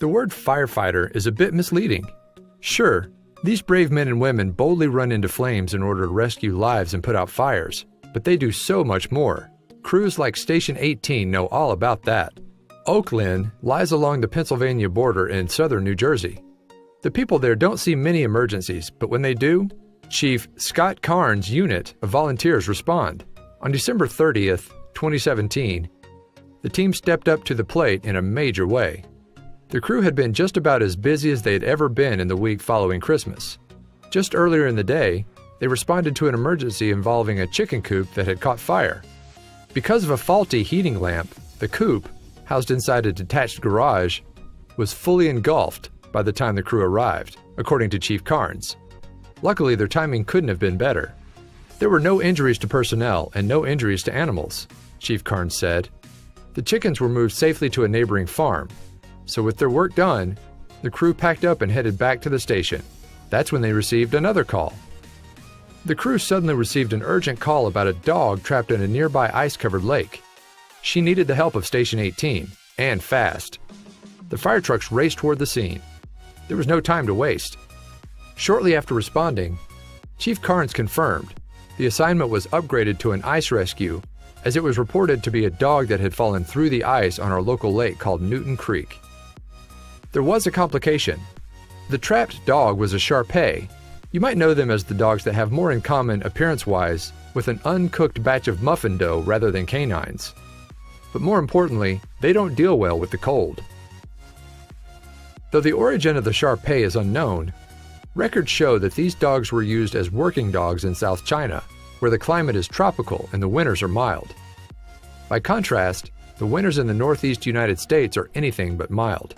The word firefighter is a bit misleading. Sure, these brave men and women boldly run into flames in order to rescue lives and put out fires, but they do so much more. Crews like Station 18 know all about that. Oakland lies along the Pennsylvania border in southern New Jersey. The people there don't see many emergencies, but when they do, Chief Scott Karn's unit of volunteers respond. On December 30th, 2017, the team stepped up to the plate in a major way. The crew had been just about as busy as they had ever been in the week following Christmas. Just earlier in the day, they responded to an emergency involving a chicken coop that had caught fire. Because of a faulty heating lamp, the coop, housed inside a detached garage, was fully engulfed by the time the crew arrived, according to Chief Karns. Luckily, their timing couldn't have been better. There were no injuries to personnel and no injuries to animals, Chief Karns said. The chickens were moved safely to a neighboring farm. So with their work done, the crew packed up and headed back to the station. That's when they received another call. The crew suddenly received an urgent call about a dog trapped in a nearby ice-covered lake. She needed the help of Station 18, and fast. The fire trucks raced toward the scene. There was no time to waste. Shortly after responding, Chief Karns confirmed the assignment was upgraded to an ice rescue, as it was reported to be a dog that had fallen through the ice on our local lake called Newton Creek. There was a complication. The trapped dog was a Shar-Pei. You might know them as the dogs that have more in common appearance-wise with an uncooked batch of muffin dough rather than canines. But more importantly, they don't deal well with the cold. Though the origin of the Shar-Pei is unknown, records show that these dogs were used as working dogs in South China, where the climate is tropical and the winters are mild. By contrast, the winters in the northeast United States are anything but mild.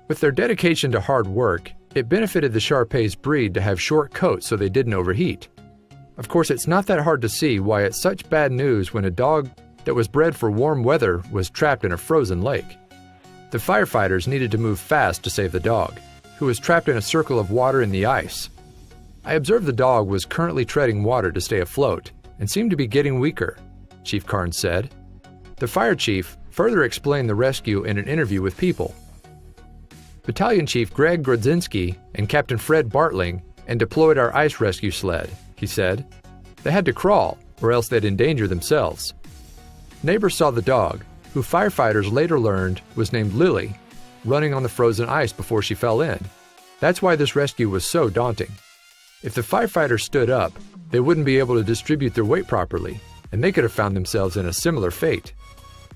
With their dedication to hard work, it benefited the Shar-Pei's breed to have short coats so they didn't overheat. Of course, it's not that hard to see why it's such bad news when a dog that was bred for warm weather was trapped in a frozen lake. The firefighters needed to move fast to save the dog, who was trapped in a circle of water in the ice. I observed the dog was currently treading water to stay afloat and seemed to be getting weaker, Chief Karns said. The fire chief further explained the rescue in an interview with People. Battalion Chief Greg Grodzinski and Captain Fred Bartling and deployed our ice rescue sled, he said. They had to crawl, or else they'd endanger themselves. Neighbors saw the dog, who firefighters later learned was named Lily, running on the frozen ice before she fell in. That's why this rescue was so daunting. If the firefighters stood up, they wouldn't be able to distribute their weight properly, and they could have found themselves in a similar fate.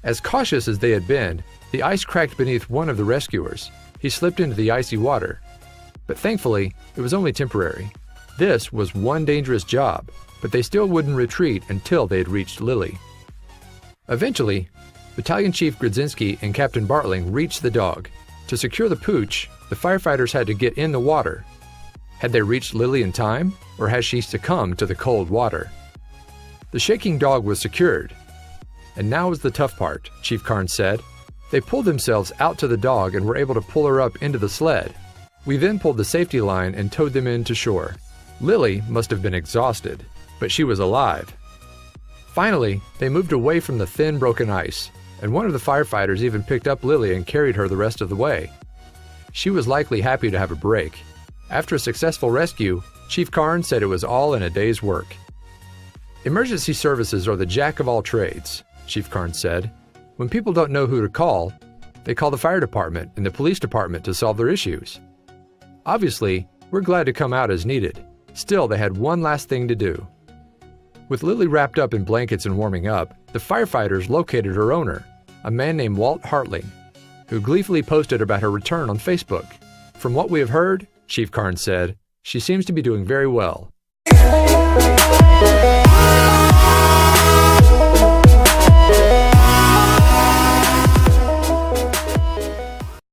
As cautious as they had been, the ice cracked beneath one of the rescuers. He slipped into the icy water. But thankfully, it was only temporary. This was one dangerous job, but they still wouldn't retreat until they had reached Lily. Eventually, Battalion Chief Grodzinski and Captain Bartling reached the dog. To secure the pooch, the firefighters had to get in the water. Had they reached Lily in time, or had she succumbed to the cold water? The shaking dog was secured. And now was the tough part, Chief Karns said. They pulled themselves out to the dog and were able to pull her up into the sled. We then pulled the safety line and towed them in to shore. Lily must have been exhausted, but she was alive. Finally, they moved away from the thin, broken ice, and one of the firefighters even picked up Lily and carried her the rest of the way. She was likely happy to have a break. After a successful rescue, Chief Karns said it was all in a day's work. Emergency services are the jack of all trades, Chief Karns said. When people don't know who to call, they call the fire department and the police department to solve their issues. Obviously, we're glad to come out as needed. Still, they had one last thing to do. With Lily wrapped up in blankets and warming up, the firefighters located her owner, a man named Walt Hartling, who gleefully posted about her return on Facebook. From what we have heard, Chief Karns said, she seems to be doing very well.